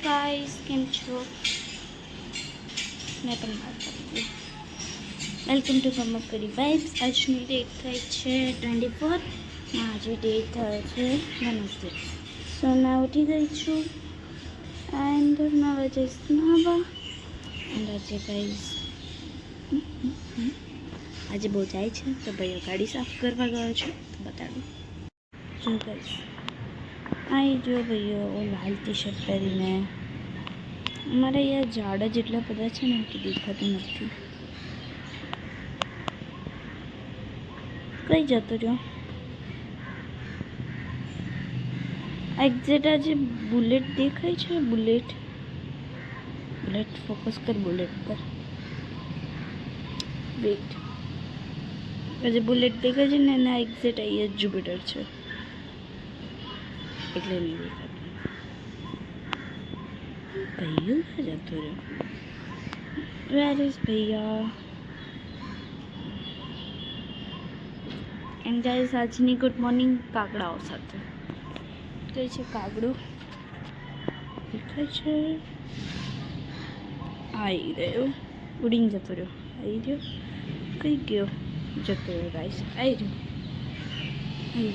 Guys કેમ છો? મેં પણ વાત કરતી. Welcome to mamma Pari vibes. આજની ડેટ થઈ છે 24. આજે ડેટ થાય છે નમસ્તે. સો મેં ઉઠી ગઈ છું એન્ડ મારા જઈશ નાવા. એન્ડ આજે ગાઈસ આજે બહુ જાય છે તો ભાઈઓ ગાડી સાફ કરવા ગયો છે તો બતાડું. જો ગાઈસ આઈ જો ભાઈઓ લાલ ટી શર્ટ પહેરીને. અમારે અહીંયા ઝાડ જ એટલા બધા છે ને કે દેખાતું નથી. કઈ જતો રહ્યો એક્ઝેક્ટ આજે બુલેટ દેખાય છે. બુલેટ ફોકસ કર બુલેટ પર. વેટ આજે બુલેટ દેખાય છે ને એના એક્ઝેક્ટ અહીંયા જુપિટર છે એટલે નહીં દેખાતું. ભૈયો ક્યાં જતો રહ્યો? Where is Bhaiya? And guys આજની ગુડ મોર્નિંગ કાગડાઓ સાથે. કઈ છે કાગડો દેખાય છે? આવી રહ્યો ઉડીને જતો રહ્યો. આવી રહ્યો કઈ ગયો? જતો રહ્યો ગાઈસ. આવી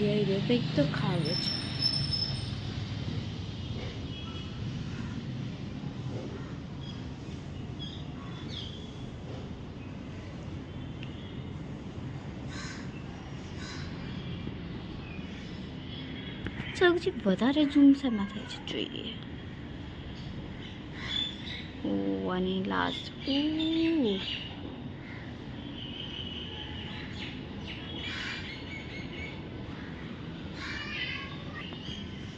રહ્યો કંઈક તો ખાવે છે. સૌથી વધારે ઝૂમ શેમાં થાય છે જોઈએ. ઓ અને લાસ્ટ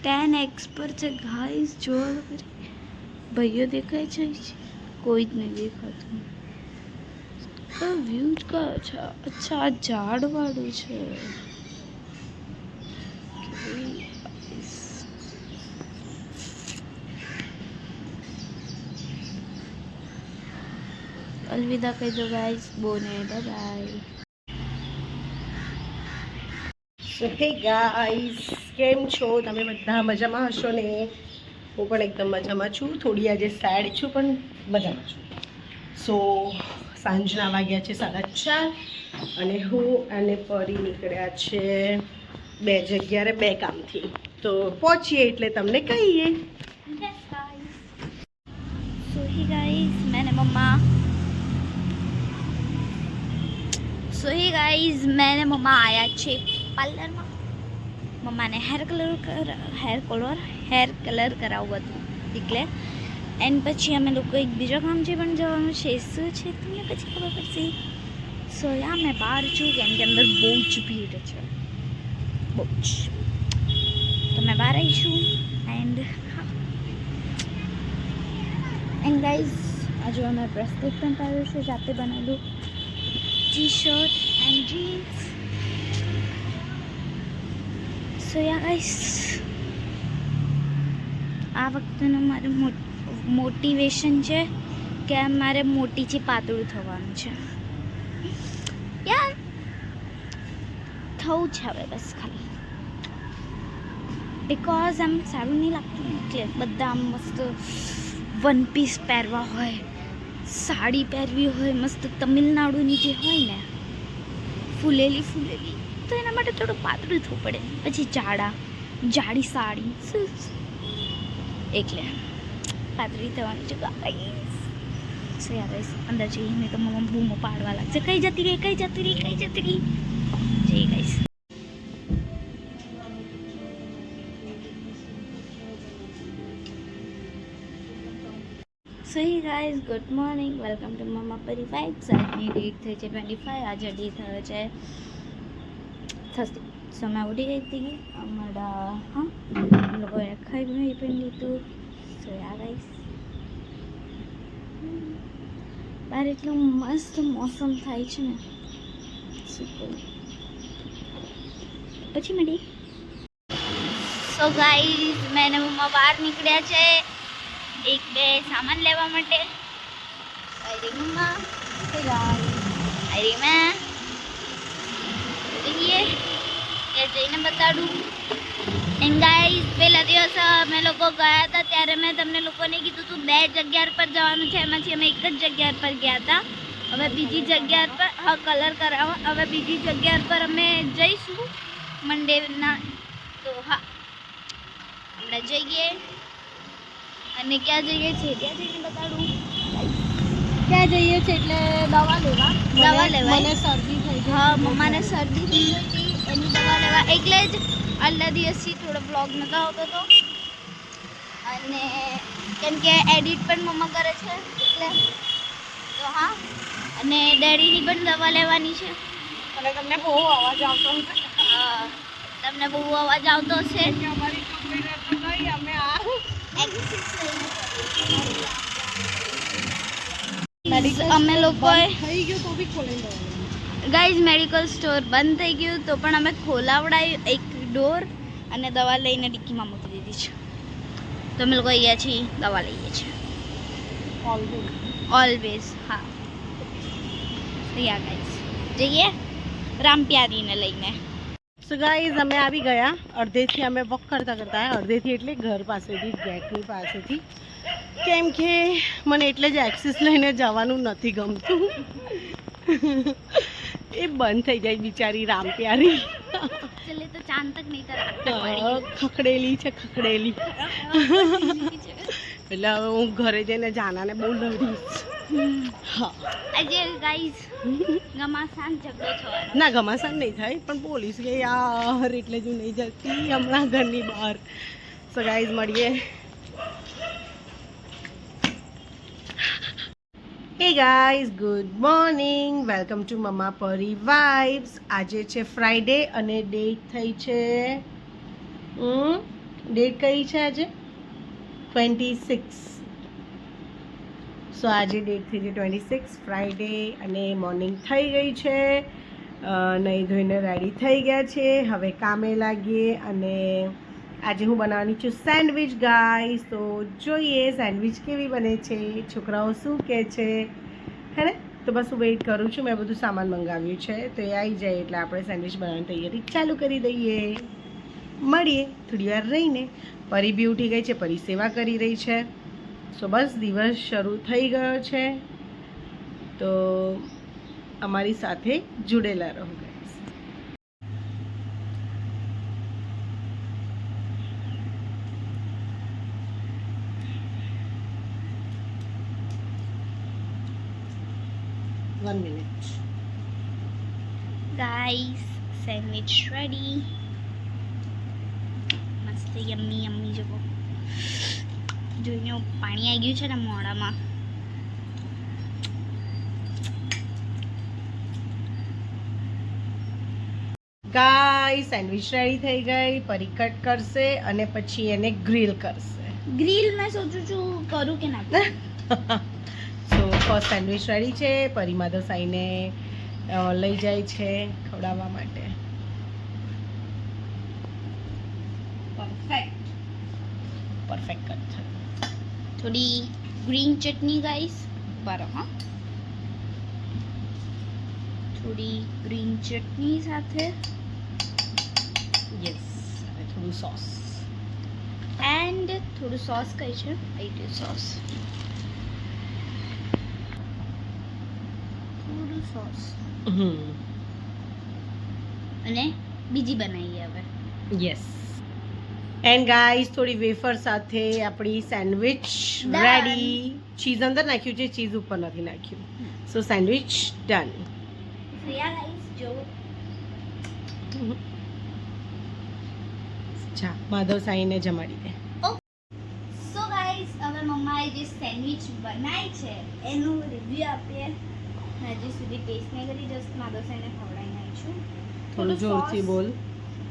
10x પર છે ગાઈસ. જો ભાઈઓ દેખાય છે? કોઈ જ નહીં દેખાતું. વ્યૂ કયો છે? અચ્છા આ ઝાડ વાળું છે. अलविदा कह दो गाइस. बोने बाय बाय. સો હે ગાઈસ, કેમ છો તમે બધા? મજામાં હશો ને? હું પણ એકદમ મજામાં છું. થોડી આજે સેડ છું પણ મજામાં છું. સો સાંજના વાગ્યા છે 4:30 અને હું અને પરી નીકળ્યા છે 2 જગ્યાએ 2 કામથી. તો પહોંચીએ એટલે તમને કહીએ. सो ही गाइस मैंने मम्मा आया છે પાર્લરમાં. મમ્માને હેર કલર કરાવવું હતું એટલે. એન્ડ પછી અમે લોકો એક બીજા કામ છે પણ જવાનું છે. શું છે તમને પછી ખબર પડશે. સો યા મેં બહાર છું કેમ કે અંદર બહુ જ ભીડ છે. બહુ જ. તો મેં બહાર આવી છું એન્ડ ગાઈઝ આજે અમે બ્રેસલેટ પણ પહેર્યું છે. જાતે બનાવેલું T shirt and jeans. So ya guys આ વખતનું મારું મોટિવેશન છે કે મારે મોટીથી પાતળું થવાનું છે. યાર થવું છે હવે બસ ખાલી. બિકોઝ આમ સારું નહીં લાગતું એટલે બધા આમ મસ્ત વન પીસ પહેરવા હોય, સાડી પહેરવી હોય મસ્ત તમિલનાડુની જે હોય ને ફૂલેલી તો એના માટે થોડું પાતળું થવું પડે. પછી જાડી સાડી એટલે પાતળી થવાની છે ગાઈસ. સો યાર ગાઈસ અંદર જઈએ નહીં તો મમ્મા બૂમો પાડવા લાગશે. કઈ જતી રહી જઈએ guys. So hi guys good morning. Welcome to mamma Pari vibes. આજની ડેટ થઈ છે 25. આજે ડેટ થયો છે થર્સડે. સો મેં ઉઠી ગઈ હતી અમારા લોકોએ ખાઈ પણ લીધું. સો યા ગાઈસ બહાર એટલું મસ્ત મોસમ થાય છે ને શું કહું. પછી મળી. સો ગાઈસ મેં મમ્મા બહાર નીકળ્યા છે 1-2 સામાન લેવા માટે. અરે મમ્મા અરે મેં જઈને બતાડું. એન્ડ ગાઈસ પહેલા દિવસ અમે લોકો ગયા હતા ત્યારે મેં તમને લોકોને કીધું હતું 2 જગ્યા પર જવાનું છે, એમાંથી અમે એક જ જગ્યા પર ગયા હતા. હવે બીજી જગ્યા પર કલર કરાવવા, હવે બીજી જગ્યા પર અમે જઈશું મંડેના. તો હા, આપણે જઈએ. અને ક્યાં જઈએ છીએ ત્યાં જઈને બતાડું. ક્યાં જઈએ છે એટલે દવા લેવા. દવા લેવા. મને શરદી થઈ ગઈ. હા, મમ્માને શરદી થઈ ગઈ હતી, એની દવા લેવા. એટલે જ આટલા દિવસથી થોડો બ્લોગ નતો આવતો હતો. અને કેમ કે એડિટ પણ મમ્મા કરે છે એટલે. તો હા, અને ડેડીની પણ દવા લેવાની છે. અને તમને બહુ અવાજ આવતો હશે. હા, તમને બહુ અવાજ આવતો હશે. અમારી છોકરીને તો નહીં, અમે આ અમે લોકોએ થઈ ગયું તો બી ખોલી દેવાનું. ગાઈઝ મેડિકલ સ્ટોર બંધ થઈ ગયું તો પણ અમે ખોલાવડાયું એક ડોર અને દવા લઈને ડિક્કીમાં મૂકી દીધી છે. તો અમે લોકો અહીંયા છીએ, દવા લઈએ છીએ ઓલવેઝ. હા, યા ગાઈઝ જઈએ રામપ્યારીને લઈને. સો ગાઈઝ અમે આવી ગયા. અડધેથી અમે વોક કરતા કરતા, અડધેથી એટલે ઘર પાસેથી, ગેટની પાસેથી. કેમ કે મને એટલે જ એક્સિસ લઈને જવાનું નથી ગમતું. એ બંધ થઈ જાય બિચારી રામપ્યારી. ચલે તો ચાંદ તક નહીં ખખડેલી છે, ખખડેલી. એટલે હવે હું ઘરે જઈને જાનાને બહુ લડીશ. હા, આજે ગાઈઝ ઘમાસાન ઝઘડો થવાનો. ના, ઘમાસાન નહીં થાય, પણ પોલીસ કે યાર એટલે જ હું નહીં જતી હમણાં ઘરની બહાર. સો ગાઈઝ મળીએ. Hey guys, good morning, welcome to mamma Pari vibes. આજે છે ફ્રાઈડે અને ડેટ થઈ છે ડેટ કઈ છે આજે 26. સો આજે ડેટ થઈ છે 26 ફ્રાઈડે અને મોર્નિંગ થઈ ગઈ છે. નહીં ધોઈને રેડી થઈ ગયા છે, હવે કામે લાગીએ. અને આજે હું બનાવવાની છું સેન્ડવિચ ગાઈસ. તો જોઈએ સેન્ડવિચ કેવી બને છે, છોકરાઓ શું કહે છે, હે ને. તો બસ હું વેઇટ કરું છું. મેં બધું સામાન મંગાવ્યું છે, તો એ આવી જાય એટલે આપણે સેન્ડવિચ બનાવવાની તૈયારી ચાલુ કરી દઈએ. મળીએ થોડી વાર રહીને. પરી બી ઉઠી ગઈ છે, પરી સેવા કરી રહી છે. સો બસ દિવસ શરૂ થઈ ગયો છે, તો અમારી સાથે જોડેલા રહો guys. One minute. Guys sandwich ready. મસ્ત યમ્મી યમ્મી જવો. જોઈને પાણી આવી ગયું છે ને મોઢામાં. ગાઈસ સેન્ડવિચ રેડી થઈ ગઈ. પરી કટ કરશે અને પછી એને ગ્રીલ કરશે. ગ્રીલ મેં સોચું છું કરું કે ના કરું. સો ફર્સ્ટ સેન્ડવિચ રેડી છે. પરી માધવ સાઈને લઈ જાય છે ખવડાવવા માટે. પરફેક્ટ પરફેક્ટ કટ છે. થોડી ગ્રીન ચટણી ગાઈસ બરો. હા, થોડી ગ્રીન ચટણી સાથે યસ, અને થોડું સોસ. એન્ડ થોડું સોસ કઈ છે આઈટી સોસ. થોડું સોસ અને બીજી બનાવીએ હવે. યસ. એન્ડ ગાઈસ થોડી વેફર સાથે આપણી સેન્ડવિચ Done. રેડી. ચીઝ અંદર નાખ્યું છે, ચીઝ ઉપર નથી નાખ્યું. સો સેન્ડવિચ ડન. યા ગાઈસ જો ચા માધવ સાઈને જમાડી દે. સો ગાઈસ હવે મમ્માએ જે સેન્ડવિચ બનાવી છે એનું રિવ્યુ આપીએ. હજી સુધી ટેસ્ટ નહીં કરી, જસ્ટ માધવસાઈને ખવડાવી નાખી છું. થોડું જોરથી બોલ.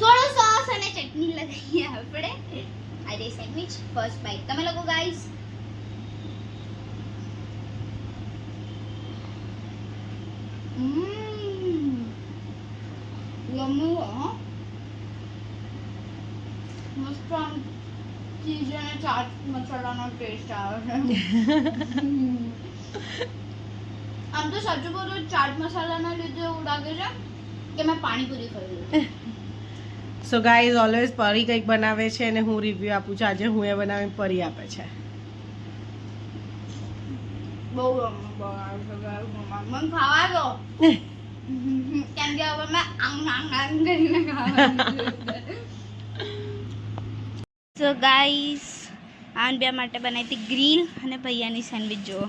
થોડો સોસ અને ચટણી લગાવીએ આપણે. આજે સેન્ડવિચ ફર્સ્ટ બાઈટ. તમે લોકો ગાઈસ યમ્મી હો. મસ્ત આમ ચીઝ અને ચાટ મસાલાનો ટેસ્ટ આવે છે. આમ તો સાચું કહું તો ચાટ મસાલાના લીધે એવું લાગે છે કે મેં પાણીપુરી ખાઈ લીધી. સો ગાઈઝ ઓલવેઝ પરી કંઈક બનાવે છે અને હું રિવ્યૂ આપું છું. આજે હું એ બનાવી પરી આપે છે. બહુ મને ખાવા દો કેમ કે હવે મેં આમ કરીને ખાવાનું. સો ગાઈસ આન બે માટે બનાવી હતી ગ્રીલ અને ભૈયાની સેન્ડવિચ જુઓ.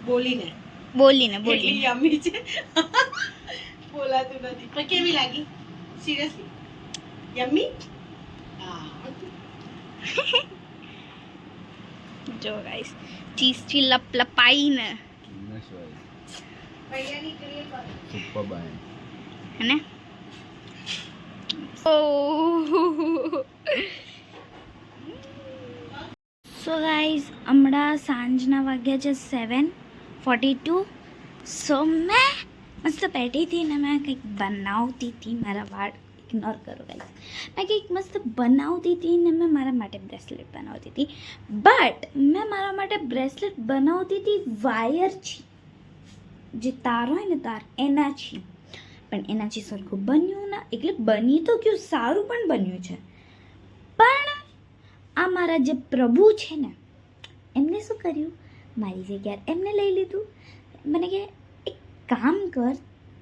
બોલીને બોલીને યમ્મી છે. બોલાતું નથી પણ કેવી લાગી સિરિયસલી યમ્મી. જો ગાઈસ ચીઝ થી લપલપાઈને હે સો ગાઈસ હમણાં સાંજના વાગ્યા છે 7:42. સો મેં મસ્ત બેઠી હતી ને મેં કંઈક બનાવતી હતી. મારા વાળ ઇગ્નોર કરો ગાઈસ. મેં કંઈક મસ્ત બનાવતી હતી ને મેં મારા માટે બ્રેસલેટ બનાવતી હતી. બટ મેં મારા માટે બ્રેસલેટ બનાવતી હતી વાયરથી, જે તાર હોય ને તાર એનાથી. પણ એનાથી સરખું બન્યું ના, એટલે બની તો ગયું, સારું પણ બન્યું છે. પણ આ મારા જે પ્રભુ છે ને એમને શું કર્યું, મારી જગ્યાએ એમને લઈ લીધું. મને કે એક કામ કર,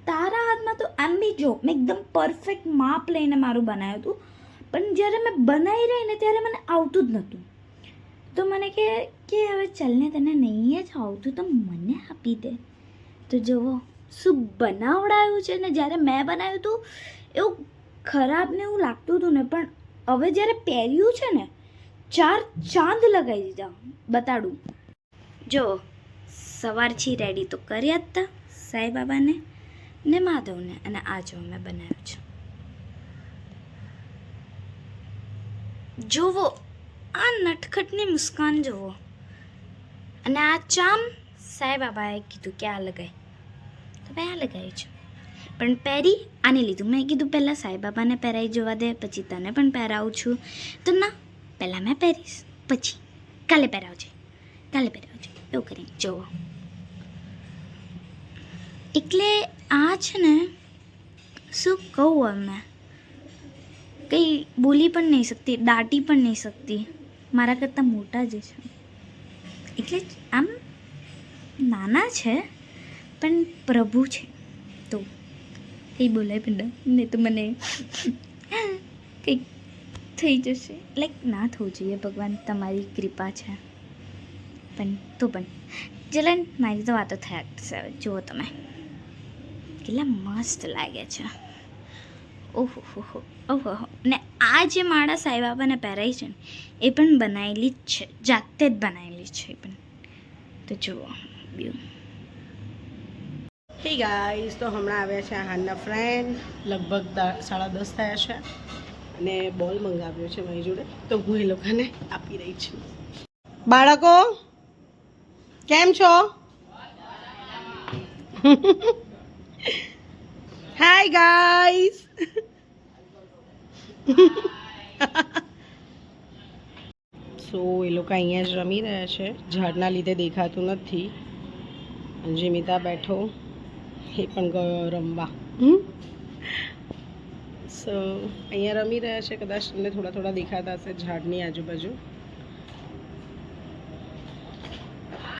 તારા હાથમાં તો આમ બી જો મેં એકદમ પરફેક્ટ માપ લઈને મારું બનાવ્યું હતું, પણ જ્યારે મેં બનાવી રહી ને ત્યારે મને આવતું જ નહોતું. તો મને કે હવે ચાલને તને નહીં જ આવતું તો મને આપી દે. તો જુઓ શું બનાવડાયું છે ને. જ્યારે મેં બનાવ્યું હતું એવું ખરાબ ને એવું લાગતું હતું ને, પણ હવે જ્યારે પહેર્યું છે ને 4 ચાંદ લગાવી દીધા. બતાડું જો, સવારથી રેડી તો કર્યા જ હતા સાંઈ બાબાને ને માધવને, અને આ જો મેં બનાવ્યું છે. જુઓ આ નટખટની મુસ્કાન જુઓ. અને આ ચામ સાંઈ બાબાએ કીધું કે આ લગાય, તો મેં આ લગાવ્યું છે. પણ પહેરી આને લીધું. મેં કીધું પહેલાં સાંઈ બાબાને પહેરાવી જોવા દે, પછી તને પણ પહેરાવું છું. તો ના, પહેલાં મેં પહેરીશ, પછી કાલે પહેરાવજે એવું કરીને જુઓ. એટલે આ છે ને શું કહું, હવે મેં કંઈ બોલી પણ નહીં શકતી, દાટી પણ નહીં શકતી. મારા કરતાં મોટા જ છે, એટલે આમ નાના છે પણ પ્રભુ છે, તો કંઈ બોલાય પણ નહીં તો મને કંઈક થઈ જશે. લાઈક ના થવું જોઈએ, ભગવાન તમારી કૃપા છે. પણ તો પણ ચલન, મારી તો વાતો થયા કરશે. હવે જુઓ તમે કેટલા મસ્ત લાગે છે. ઓહો ઓહો. ને આ જે માળા સાંઈ બાબાને પહેરાઈ છે ને એ પણ બનાવેલી જ છે, જાતે જ બનાવેલી છે એ પણ. તો જુઓ વ્યૂ. હે ગાઈસ, તો હમણાં આવ્યા છે હાનના ફ્રેન્ડ, લગભગ 10:30 થયા છે, અને બોલ મંગાવ્યો છે મારી જોડે, તો હું એ લોકોને આપી રહી છું. બાળકો કેમ છો? Hi guys. સો એ લોકો અહીંયા જ રમી રહ્યા છે, ઝાડના લીધે દેખાતું નથી. જીમિતા બેઠો, એ પણ ગયો રમવા. સો અહીંયા રમી રહ્યા છે, કદાચ તમને થોડા દેખાતા હશે ઝાડની આજુબાજુ.